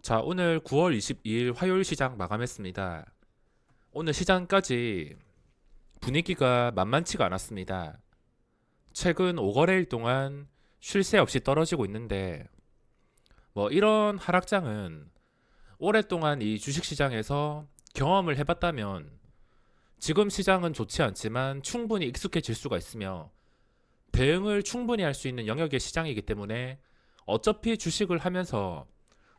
자, 오늘 9월 22일 화요일 시장 마감했습니다. 오늘 시장까지 분위기가 만만치가 않았습니다. 최근 5거래일 동안 쉴 새 없이 떨어지고 있는데, 이런 하락장은 오랫동안 이 주식시장에서 경험을 해봤다면 지금 시장은 좋지 않지만 충분히 익숙해질 수가 있으며 대응을 충분히 할 수 있는 영역의 시장이기 때문에 어차피 주식을 하면서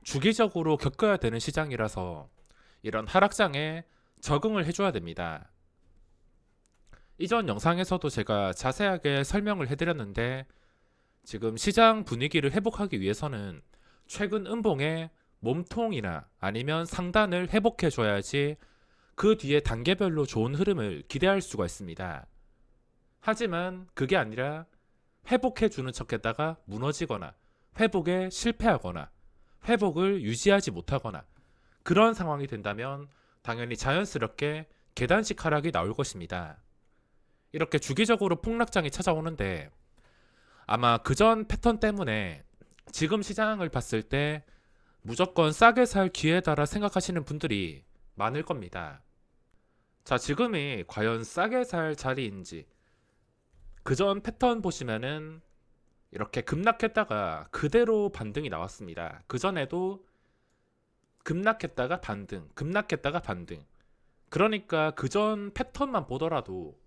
주기적으로 겪어야 되는 시장이라서 이런 하락장에 적응을 해줘야 됩니다. 이전 영상에서도 제가 자세하게 설명을 해드렸는데 지금 시장 분위기를 회복하기 위해서는 최근 음봉의 몸통이나 아니면 상단을 회복해줘야지 그 뒤에 단계별로 좋은 흐름을 기대할 수가 있습니다. 하지만 그게 아니라 회복해주는 척했다가 무너지거나 회복에 실패하거나 회복을 유지하지 못하거나 그런 상황이 된다면 당연히 자연스럽게 계단식 하락이 나올 것입니다. 이렇게 주기적으로 폭락장이 찾아오는데 아마 그전 패턴 때문에 지금 시장을 봤을 때 무조건 싸게 살 기회다라 생각하시는 분들이 많을 겁니다. 자, 지금이 과연 싸게 살 자리인지 그전 패턴 보시면은 이렇게 급락했다가 그대로 반등이 나왔습니다. 그전에도 급락했다가 반등, 급락했다가 반등. 그러니까 그전 패턴만 보더라도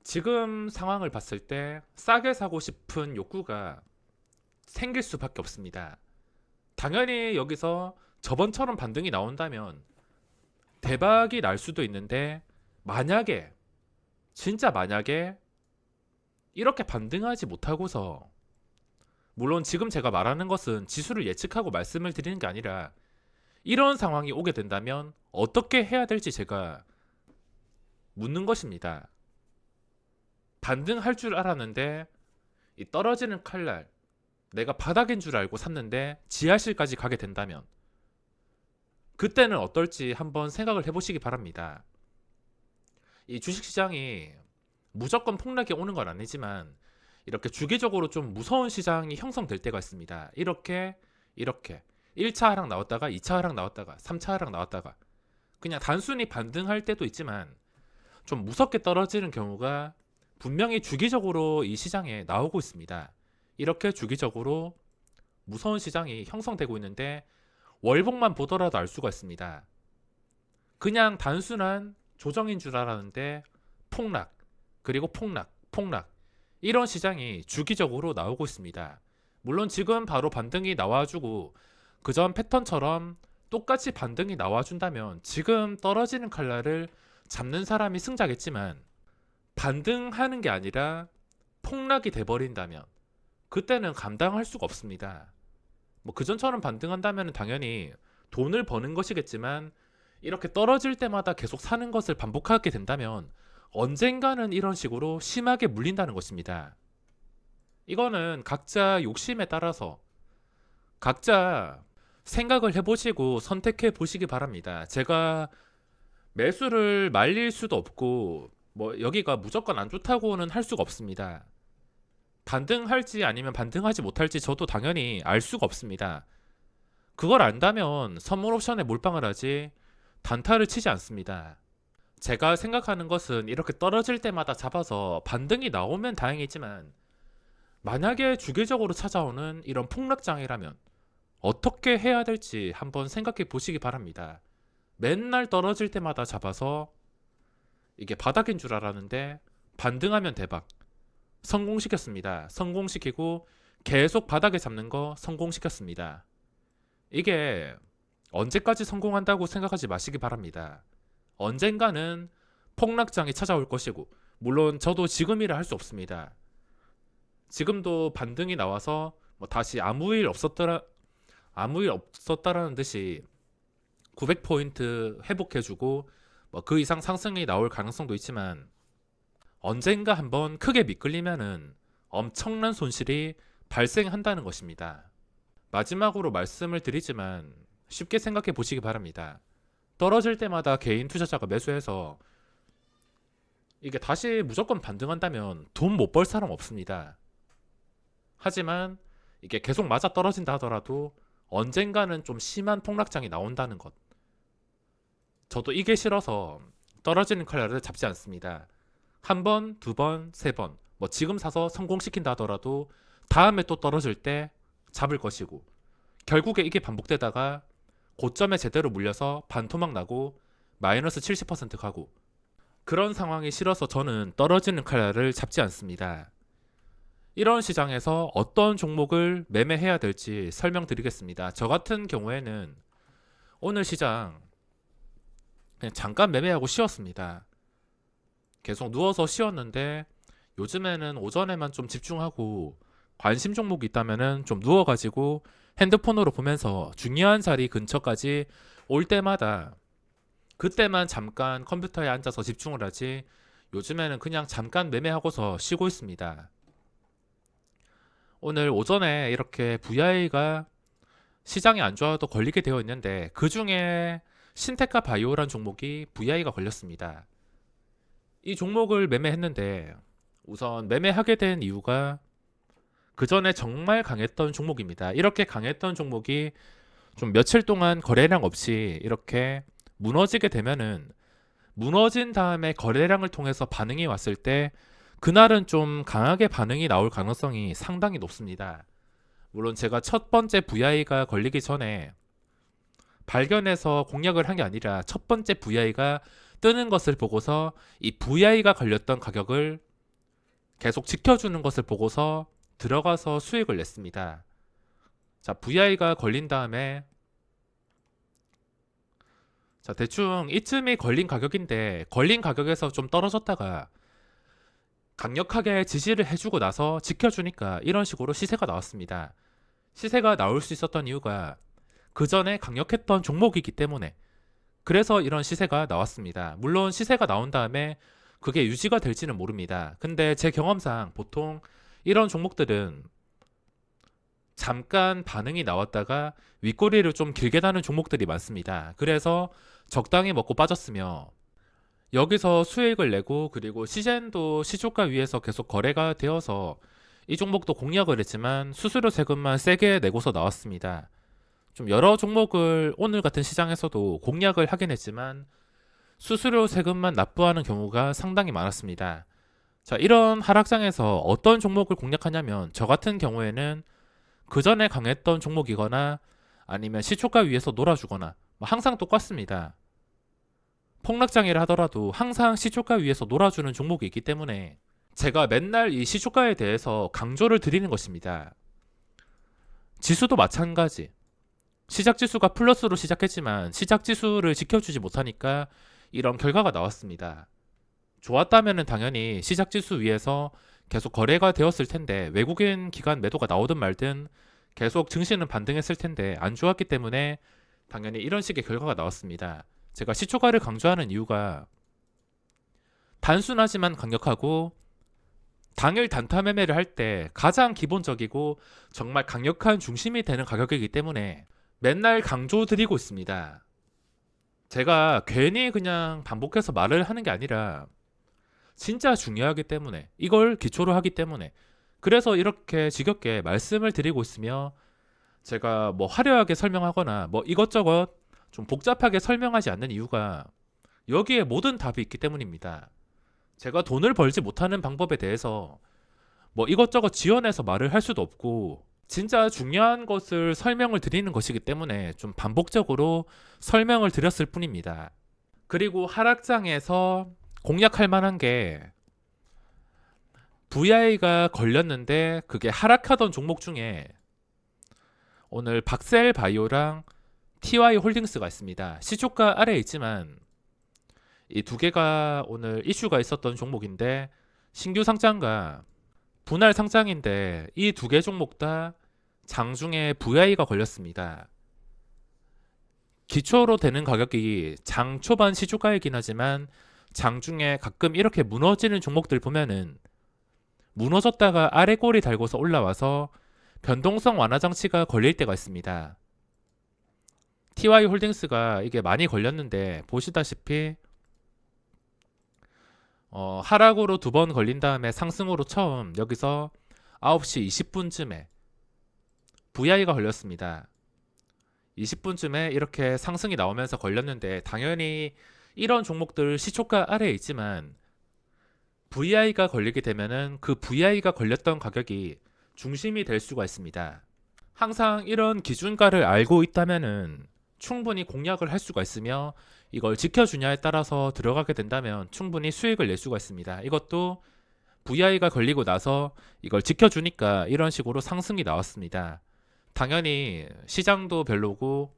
지금 상황을 봤을 때 싸게 사고 싶은 욕구가 생길 수밖에 없습니다. 당연히 여기서 저번처럼 반등이 나온다면 대박이 날 수도 있는데 만약에 진짜 만약에 이렇게 반등하지 못하고서 물론 지금 제가 말하는 것은 지수를 예측하고 말씀을 드리는 게 아니라 이런 상황이 오게 된다면 어떻게 해야 될지 제가 묻는 것입니다. 반등할 줄 알았는데 이 떨어지는 칼날 내가 바닥인 줄 알고 샀는데 지하실까지 가게 된다면 그때는 어떨지 한번 생각을 해보시기 바랍니다. 이 주식시장이 무조건 폭락이 오는 건 아니지만 이렇게 주기적으로 좀 무서운 시장이 형성될 때가 있습니다. 이렇게 1차 하락 나왔다가 2차 하락 나왔다가 3차 하락 나왔다가 그냥 단순히 반등할 때도 있지만 좀 무섭게 떨어지는 경우가 분명히 주기적으로 이 시장에 나오고 있습니다. 이렇게 주기적으로 무서운 시장이 형성되고 있는데 월봉만 보더라도 알 수가 있습니다. 그냥 단순한 조정인 줄 알았는데 폭락, 그리고 폭락 이런 시장이 주기적으로 나오고 있습니다. 물론 지금 바로 반등이 나와주고 그전 패턴처럼 똑같이 반등이 나와준다면 지금 떨어지는 칼날을 잡는 사람이 승자겠지만 반등하는 게 아니라 폭락이 돼버린다면 그때는 감당할 수가 없습니다. 그전처럼 반등한다면 당연히 돈을 버는 것이겠지만 이렇게 떨어질 때마다 계속 사는 것을 반복하게 된다면 언젠가는 이런 식으로 심하게 물린다는 것입니다. 이거는 각자 욕심에 따라서 각자 생각을 해보시고 선택해 보시기 바랍니다. 제가 매수를 말릴 수도 없고 여기가 무조건 안 좋다고는 할 수가 없습니다. 반등할지 아니면 반등하지 못할지 저도 당연히 알 수가 없습니다. 그걸 안다면 선물 옵션에 몰빵을 하지 단타를 치지 않습니다. 제가 생각하는 것은 이렇게 떨어질 때마다 잡아서 반등이 나오면 다행이지만 만약에 주기적으로 찾아오는 이런 폭락장이라면 어떻게 해야 될지 한번 생각해 보시기 바랍니다. 맨날 떨어질 때마다 잡아서 이게 바닥인 줄 알았는데 반등하면 대박. 성공시켰습니다. 성공시키고 계속 바닥에 잡는 거 성공시켰습니다. 이게 언제까지 성공한다고 생각하지 마시기 바랍니다. 언젠가는 폭락장이 찾아올 것이고 물론 저도 지금이라 할 수 없습니다. 지금도 반등이 나와서 다시 아무 일 없었다라는 듯이 900포인트 회복해주고 그 이상 상승이 나올 가능성도 있지만 언젠가 한번 크게 미끌리면은 엄청난 손실이 발생한다는 것입니다. 마지막으로 말씀을 드리지만 쉽게 생각해 보시기 바랍니다. 떨어질 때마다 개인 투자자가 매수해서 이게 다시 무조건 반등한다면 돈 못 벌 사람 없습니다. 하지만 이게 계속 맞아 떨어진다 하더라도 언젠가는 좀 심한 폭락장이 나온다는 것. 저도 이게 싫어서 떨어지는 칼날을 잡지 않습니다. 한 번, 두 번, 세 번. 뭐 지금 사서 성공시킨다 하더라도 다음에 또 떨어질 때 잡을 것이고, 결국에 이게 반복되다가 고점에 제대로 물려서 반토막 나고 마이너스 70% 가고, 그런 상황이 싫어서 저는 떨어지는 칼날을 잡지 않습니다. 이런 시장에서 어떤 종목을 매매해야 될지 설명드리겠습니다. 저 같은 경우에는 오늘 시장 그냥 잠깐 매매하고 쉬었습니다. 계속 누워서 쉬었는데 요즘에는 오전에만 좀 집중하고 관심 종목이 있다면은 좀 누워가지고 핸드폰으로 보면서 중요한 자리 근처까지 올 때마다 그때만 잠깐 컴퓨터에 앉아서 집중을 하지, 요즘에는 그냥 잠깐 매매하고서 쉬고 있습니다. 오늘 오전에 이렇게 VI가 시장이 안 좋아도 걸리게 되어 있는데 그 중에 신테카 바이오란 종목이 VI가 걸렸습니다. 이 종목을 매매했는데 우선 매매하게 된 이유가 그 전에 정말 강했던 종목입니다. 이렇게 강했던 종목이 좀 며칠 동안 거래량 없이 이렇게 무너지게 되면은, 무너진 다음에 거래량을 통해서 반응이 왔을 때 그날은 좀 강하게 반응이 나올 가능성이 상당히 높습니다. 물론 제가 첫 번째 VI가 걸리기 전에 발견해서 공략을 한 게 아니라 첫 번째 VI가 뜨는 것을 보고서 이 VI가 걸렸던 가격을 계속 지켜주는 것을 보고서 들어가서 수익을 냈습니다. 자, VI가 걸린 다음에 자, 대충 이쯤이 걸린 가격인데 걸린 가격에서 좀 떨어졌다가 강력하게 지지를 해주고 나서 지켜주니까 이런 식으로 시세가 나왔습니다. 시세가 나올 수 있었던 이유가 그 전에 강력했던 종목이기 때문에, 그래서 이런 시세가 나왔습니다. 물론 시세가 나온 다음에 그게 유지가 될지는 모릅니다. 근데 제 경험상 보통 이런 종목들은 잠깐 반응이 나왔다가 윗꼬리를 좀 길게 다는 종목들이 많습니다. 그래서 적당히 먹고 빠졌으며 여기서 수익을 내고, 그리고 시젠도 시초가 위에서 계속 거래가 되어서 이 종목도 공략을 했지만 수수료 세금만 세게 내고서 나왔습니다. 좀 여러 종목을 오늘 같은 시장에서도 공략을 하긴 했지만 수수료 세금만 납부하는 경우가 상당히 많았습니다. 자, 이런 하락장에서 어떤 종목을 공략하냐면 저 같은 경우에는 그 전에 강했던 종목이거나 아니면 시초가 위에서 놀아주거나, 뭐 항상 똑같습니다. 폭락장이라 하더라도 항상 시초가 위에서 놀아주는 종목이 있기 때문에 제가 맨날 이 시초가에 대해서 강조를 드리는 것입니다. 지수도 마찬가지. 시작 지수가 플러스로 시작했지만 시작 지수를 지켜주지 못하니까 이런 결과가 나왔습니다. 좋았다면 당연히 시작 지수 위에서 계속 거래가 되었을 텐데, 외국인 기관 매도가 나오든 말든 계속 증시는 반등했을 텐데 안 좋았기 때문에 당연히 이런 식의 결과가 나왔습니다. 제가 시초가를 강조하는 이유가 단순하지만 강력하고 당일 단타 매매를 할 때 가장 기본적이고 정말 강력한 중심이 되는 가격이기 때문에 맨날 강조드리고 있습니다. 제가 괜히 그냥 반복해서 말을 하는 게 아니라 진짜 중요하기 때문에, 이걸 기초로 하기 때문에, 그래서 이렇게 지겹게 말씀을 드리고 있으며, 제가 뭐 화려하게 설명하거나 뭐 이것저것 좀 복잡하게 설명하지 않는 이유가 여기에 모든 답이 있기 때문입니다. 제가 돈을 벌지 못하는 방법에 대해서 뭐 이것저것 지어내서 말을 할 수도 없고, 진짜 중요한 것을 설명을 드리는 것이기 때문에 좀 반복적으로 설명을 드렸을 뿐입니다. 그리고 하락장에서 공략할 만한 게, VI가 걸렸는데 그게 하락하던 종목 중에 오늘 박셀 바이오랑 TY 홀딩스가 있습니다. 시초가 아래에 있지만 이 두 개가 오늘 이슈가 있었던 종목인데 신규 상장과 분할 상장인데, 이 두 개 종목 다 장중에 VI가 걸렸습니다. 기초로 되는 가격이 장 초반 시초가이긴 하지만 장중에 가끔 이렇게 무너지는 종목들 보면은 무너졌다가 아래 꼬리 달고서 올라와서 변동성 완화 장치가 걸릴 때가 있습니다. TY 홀딩스가 이게 많이 걸렸는데 보시다시피 하락으로 두 번 걸린 다음에 상승으로 처음 여기서 9시 20분쯤에 VI가 걸렸습니다. 20분쯤에 이렇게 상승이 나오면서 걸렸는데 당연히 이런 종목들 시초가 아래에 있지만 VI가 걸리게 되면은 그 VI가 걸렸던 가격이 중심이 될 수가 있습니다. 항상 이런 기준가를 알고 있다면은 충분히 공략을 할 수가 있으며 이걸 지켜주냐에 따라서 들어가게 된다면 충분히 수익을 낼 수가 있습니다. 이것도 VI가 걸리고 나서 이걸 지켜주니까 이런 식으로 상승이 나왔습니다. 당연히 시장도 별로고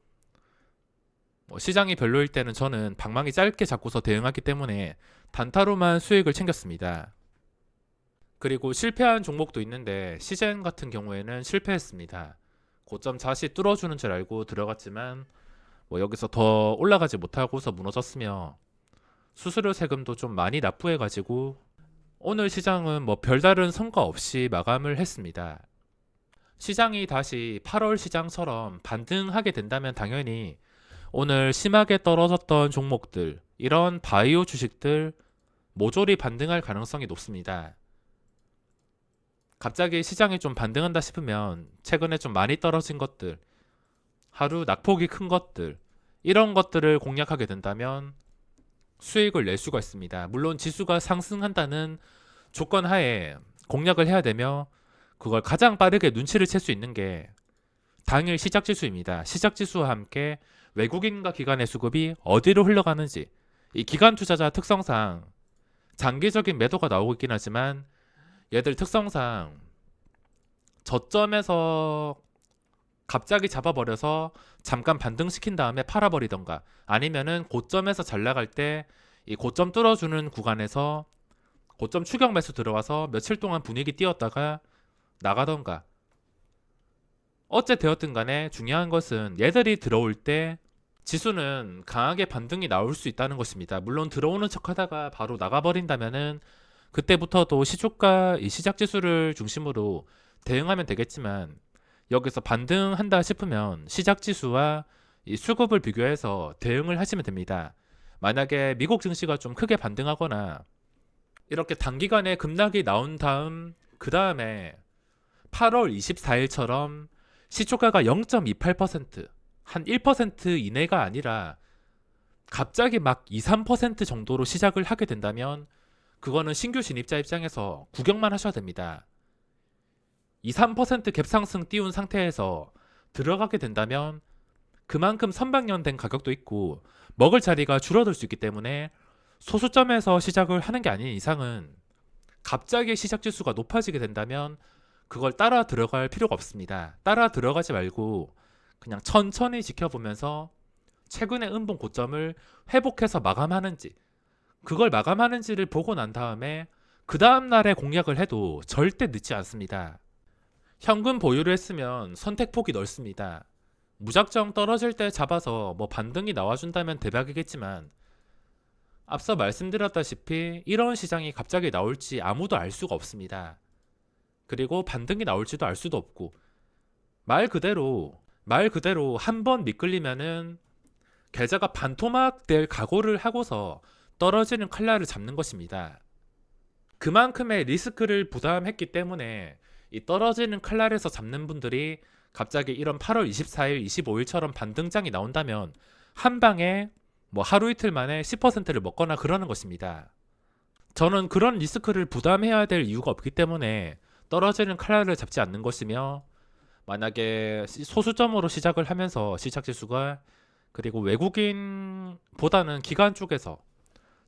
시장이 별로일 때는 저는 방망이 짧게 잡고서 대응하기 때문에 단타로만 수익을 챙겼습니다. 그리고 실패한 종목도 있는데 시젠 같은 경우에는 실패했습니다. 고점 다시 뚫어주는 줄 알고 들어갔지만 여기서 더 올라가지 못하고서 무너졌으며 수수료 세금도 좀 많이 납부해가지고 오늘 시장은 별다른 성과 없이 마감을 했습니다. 시장이 다시 8월 시장처럼 반등하게 된다면 당연히 오늘 심하게 떨어졌던 종목들, 이런 바이오 주식들 모조리 반등할 가능성이 높습니다. 갑자기 시장이 좀 반등한다 싶으면 최근에 좀 많이 떨어진 것들, 하루 낙폭이 큰 것들, 이런 것들을 공략하게 된다면 수익을 낼 수가 있습니다. 물론 지수가 상승한다는 조건 하에 공략을 해야 되며 그걸 가장 빠르게 눈치를 챌 수 있는 게 당일 시작 지수입니다. 시작 지수와 함께 외국인과 기관의 수급이 어디로 흘러가는지, 이 기관 투자자 특성상 장기적인 매도가 나오고 있긴 하지만 얘들 특성상 저점에서 갑자기 잡아버려서 잠깐 반등시킨 다음에 팔아버리던가 아니면은 고점에서 잘 나갈 때 이 고점 뚫어주는 구간에서 고점 추격 매수 들어와서 며칠 동안 분위기 띄웠다가 나가던가, 어째 되었든 간에 중요한 것은 얘들이 들어올 때 지수는 강하게 반등이 나올 수 있다는 것입니다. 물론 들어오는 척 하다가 바로 나가버린다면은 그때부터도 시초가 이 시작 지수를 중심으로 대응하면 되겠지만 여기서 반등한다 싶으면 시작 지수와 이 수급을 비교해서 대응을 하시면 됩니다. 만약에 미국 증시가 좀 크게 반등하거나 이렇게 단기간에 급락이 나온 다음 그 다음에 8월 24일처럼 시초가가 0.28%, 한 1% 이내가 아니라 갑자기 막 2, 3% 정도로 시작을 하게 된다면 그거는 신규 진입자 입장에서 구경만 하셔야 됩니다. 2, 3% 갭상승 띄운 상태에서 들어가게 된다면 그만큼 선방연된 가격도 있고 먹을 자리가 줄어들 수 있기 때문에 소수점에서 시작을 하는 게 아닌 이상은 갑자기 시작 지수가 높아지게 된다면 그걸 따라 들어갈 필요가 없습니다. 따라 들어가지 말고 그냥 천천히 지켜보면서 최근의 은봉 고점을 회복해서 마감하는지, 그걸 마감하는지를 보고 난 다음에 그 다음날에 공략을 해도 절대 늦지 않습니다. 현금 보유를 했으면 선택폭이 넓습니다. 무작정 떨어질 때 잡아서 반등이 나와준다면 대박이겠지만 앞서 말씀드렸다시피 이런 시장이 갑자기 나올지 아무도 알 수가 없습니다. 그리고 반등이 나올지도 알 수도 없고 말 그대로 한 번 미끌리면은 계좌가 반토막 될 각오를 하고서 떨어지는 칼날을 잡는 것입니다. 그만큼의 리스크를 부담했기 때문에 이 떨어지는 칼날에서 잡는 분들이 갑자기 이런 8월 24일, 25일처럼 반등장이 나온다면 한 방에 하루 이틀 만에 10%를 먹거나 그러는 것입니다. 저는 그런 리스크를 부담해야 될 이유가 없기 때문에 떨어지는 칼날을 잡지 않는 것이며, 만약에 소수점으로 시작을 하면서 시작 지수가 그리고 외국인보다는 기관 쪽에서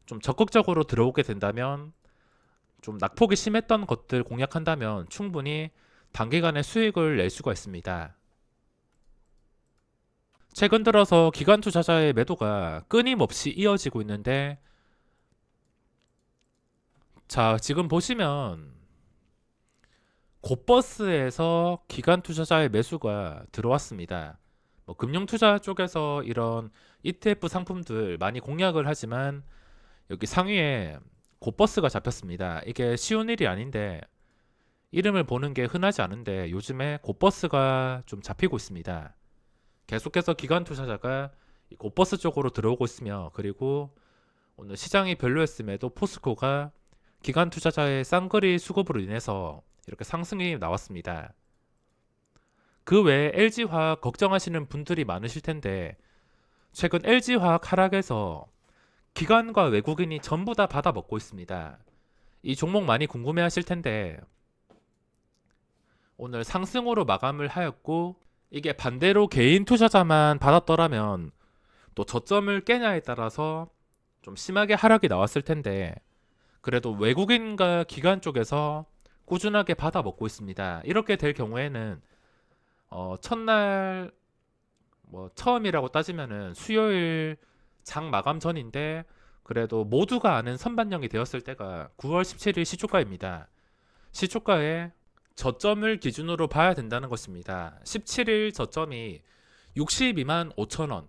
좀 적극적으로 들어오게 된다면 좀 낙폭이 심했던 것들 공략한다면 충분히 단기간에 수익을 낼 수가 있습니다. 최근 들어서 기관 투자자의 매도가 끊임없이 이어지고 있는데, 자, 지금 보시면 곧버스에서 기관 투자자의 매수가 들어왔습니다. 금융 투자 쪽에서 이런 ETF 상품들 많이 공략을 하지만 여기 상위에 곧버스가 잡혔습니다. 이게 쉬운 일이 아닌데, 이름을 보는 게 흔하지 않은데 요즘에 곧버스가 좀 잡히고 있습니다. 계속해서 기관 투자자가 곧버스 쪽으로 들어오고 있으며, 그리고 오늘 시장이 별로였음에도 포스코가 기관 투자자의 쌍거리 수급으로 인해서 이렇게 상승이 나왔습니다. 그 외에 LG화학 걱정하시는 분들이 많으실 텐데 최근 LG화학 하락에서 기관과 외국인이 전부 다 받아먹고 있습니다. 이 종목 많이 궁금해하실 텐데 오늘 상승으로 마감을 하였고 이게 반대로 개인 투자자만 받았더라면 또 저점을 깨냐에 따라서 좀 심하게 하락이 나왔을 텐데 그래도 외국인과 기관 쪽에서 꾸준하게 받아먹고 있습니다. 이렇게 될 경우에는 첫날 처음이라고 따지면은 수요일 장 마감 전인데 그래도 모두가 아는 선반영이 되었을 때가 9월 17일 시초가입니다. 시초가에 저점을 기준으로 봐야 된다는 것입니다. 17일 저점이 62만 5천원,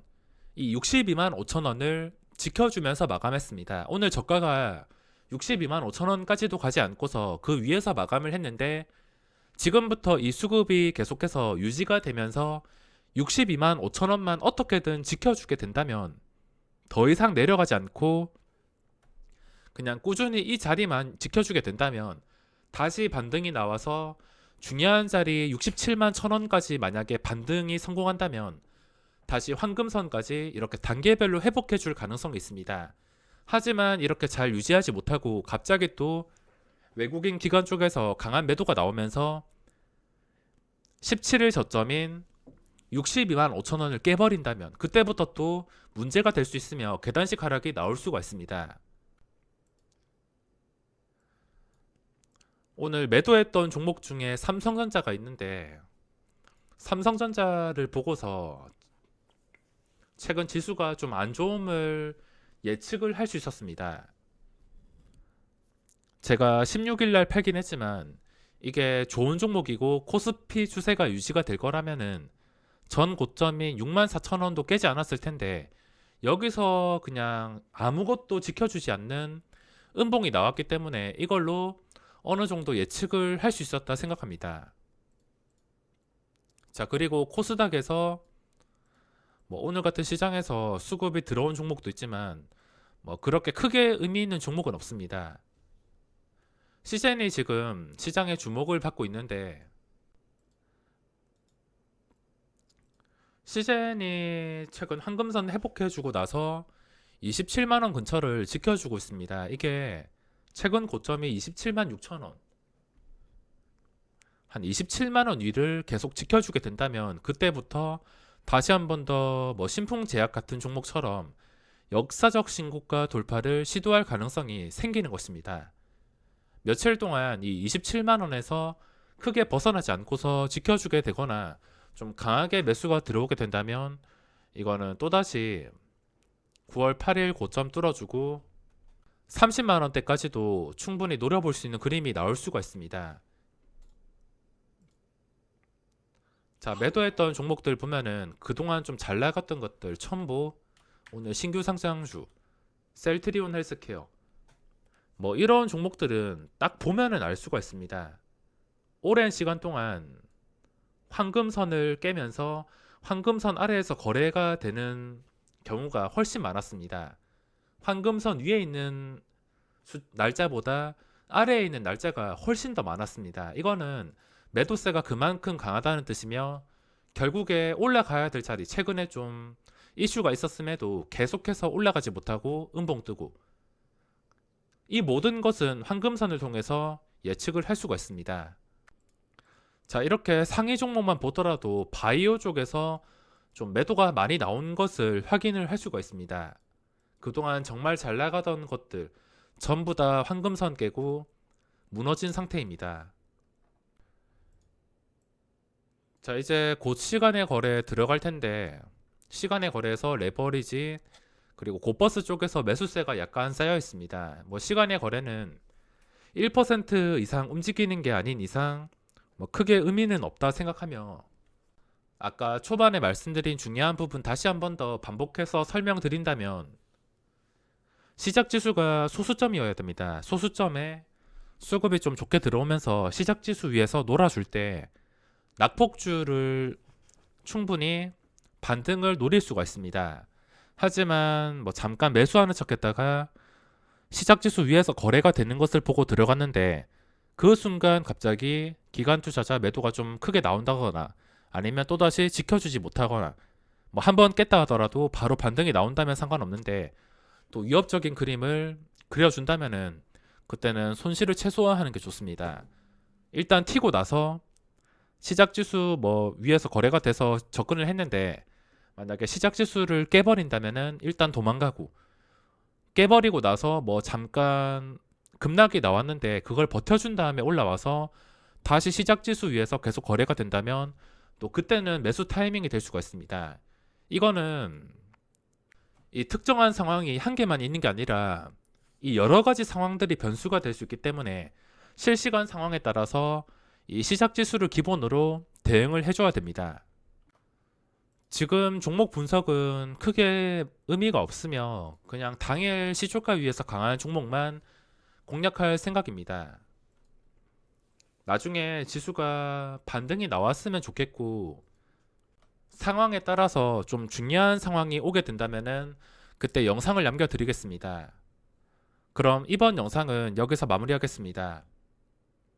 이 62만 5천원을 지켜주면서 마감했습니다. 오늘 저가가 62만 5천원까지도 가지 않고서 그 위에서 마감을 했는데 지금부터 이 수급이 계속해서 유지가 되면서 62만 5천원만 어떻게든 지켜주게 된다면 더 이상 내려가지 않고 그냥 꾸준히 이 자리만 지켜주게 된다면 다시 반등이 나와서 중요한 자리 67만 1천원까지 만약에 반등이 성공한다면 다시 황금선까지 이렇게 단계별로 회복해 줄 가능성이 있습니다. 하지만 이렇게 잘 유지하지 못하고 갑자기 또 외국인 기관 쪽에서 강한 매도가 나오면서 17일 저점인 62만 5천원을 깨버린다면 그때부터 또 문제가 될 수 있으며 계단식 하락이 나올 수가 있습니다. 오늘 매도했던 종목 중에 삼성전자가 있는데 삼성전자를 보고서 최근 지수가 좀 안 좋음을 예측을 할 수 있었습니다. 제가 16일 날 팔긴 했지만 이게 좋은 종목이고 코스피 추세가 유지가 될 거라면은 전 고점인 64,000원도 깨지 않았을 텐데 여기서 그냥 아무것도 지켜주지 않는 음봉이 나왔기 때문에 이걸로 어느 정도 예측을 할 수 있었다 생각합니다. 자, 그리고 코스닥에서 오늘 같은 시장에서 수급이 들어온 종목도 있지만 그렇게 크게 의미 있는 종목은 없습니다. 시젠이 지금 시장의 주목을 받고 있는데 시젠이 최근 황금선 회복해주고 나서 27만원 근처를 지켜주고 있습니다. 이게 최근 고점이 27만 6천원, 한 27만원 위를 계속 지켜주게 된다면 그때부터 다시 한 번 더 신풍제약 같은 종목처럼 역사적 신고가 돌파를 시도할 가능성이 생기는 것입니다. 며칠 동안 이 27만원에서 크게 벗어나지 않고서 지켜주게 되거나 좀 강하게 매수가 들어오게 된다면 이거는 또다시 9월 8일 고점 뚫어주고 30만원대까지도 충분히 노려볼 수 있는 그림이 나올 수가 있습니다. 자, 매도했던 종목들 보면은 그동안 좀 잘 나갔던 것들 첨보, 오늘 신규 상장주, 셀트리온 헬스케어 이런 종목들은 딱 보면은 알 수가 있습니다. 오랜 시간 동안 황금선을 깨면서 황금선 아래에서 거래가 되는 경우가 훨씬 많았습니다. 황금선 위에 있는 날짜보다 아래에 있는 날짜가 훨씬 더 많았습니다. 이거는 매도세가 그만큼 강하다는 뜻이며 결국에 올라가야 될 자리, 최근에 좀 이슈가 있었음에도 계속해서 올라가지 못하고 음봉 뜨고, 이 모든 것은 황금선을 통해서 예측을 할 수가 있습니다. 자, 이렇게 상위 종목만 보더라도 바이오 쪽에서 좀 매도가 많이 나온 것을 확인을 할 수가 있습니다. 그동안 정말 잘 나가던 것들 전부 다 황금선 깨고 무너진 상태입니다. 자, 이제 곧 시간의 거래 들어갈 텐데 시간의 거래에서 레버리지 그리고 고버스 쪽에서 매수세가 약간 쌓여 있습니다. 시간의 거래는 1% 이상 움직이는 게 아닌 이상 크게 의미는 없다 생각하며 아까 초반에 말씀드린 중요한 부분 다시 한 번 더 반복해서 설명드린다면 시작 지수가 소수점이어야 됩니다. 소수점에 수급이 좀 좋게 들어오면서 시작 지수 위에서 놀아줄 때 낙폭주를 충분히 반등을 노릴 수가 있습니다. 하지만 잠깐 매수하는 척 했다가 시작 지수 위에서 거래가 되는 것을 보고 들어갔는데 그 순간 갑자기 기관 투자자 매도가 좀 크게 나온다거나 아니면 또다시 지켜주지 못하거나 뭐 한 번 깼다 하더라도 바로 반등이 나온다면 상관없는데 또 위협적인 그림을 그려준다면은 그때는 손실을 최소화하는 게 좋습니다. 일단 튀고 나서 시작 지수 뭐 위에서 거래가 돼서 접근을 했는데 만약에 시작 지수를 깨버린다면은 일단 도망가고, 깨버리고 나서 뭐 잠깐 급락이 나왔는데 그걸 버텨준 다음에 올라와서 다시 시작 지수 위에서 계속 거래가 된다면 또 그때는 매수 타이밍이 될 수가 있습니다. 이거는 이 특정한 상황이 한 개만 있는 게 아니라 이 여러 가지 상황들이 변수가 될 수 있기 때문에 실시간 상황에 따라서 이 시작 지수를 기본으로 대응을 해줘야 됩니다. 지금 종목 분석은 크게 의미가 없으며 그냥 당일 시초가 위에서 강한 종목만 공략할 생각입니다. 나중에 지수가 반등이 나왔으면 좋겠고, 상황에 따라서 좀 중요한 상황이 오게 된다면은 그때 영상을 남겨드리겠습니다. 그럼 이번 영상은 여기서 마무리하겠습니다.